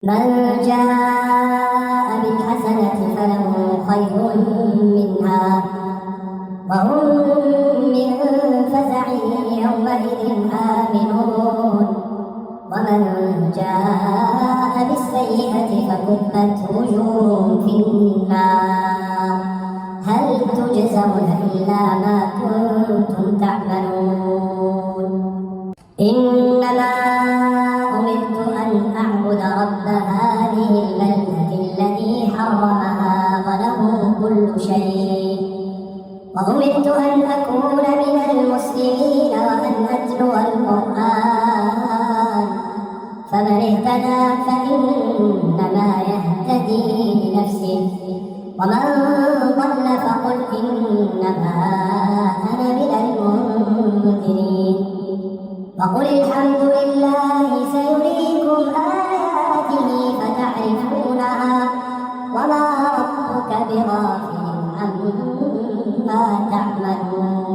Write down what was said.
من جاء بالحسنة فله خير منها وهم من فزع يومئذ آمنون ومن جاء بالسيئة فكبت وجوههم في النار هل تجزون إلا ما كنتم تعملون إنما أمرت أن أعبد رب هذه البلدة الذي حرمها وله كل شيء وأمرت أن أكون من المسلمين وأن أتلو القرآن فمن اهتدى فإنما يهتدي لنفسه ومن ضل فقل إنما أنا من المنذرين وقل الحمد لله سيريكم آياته فتعرفونها وما ربك بغافل عما تعملون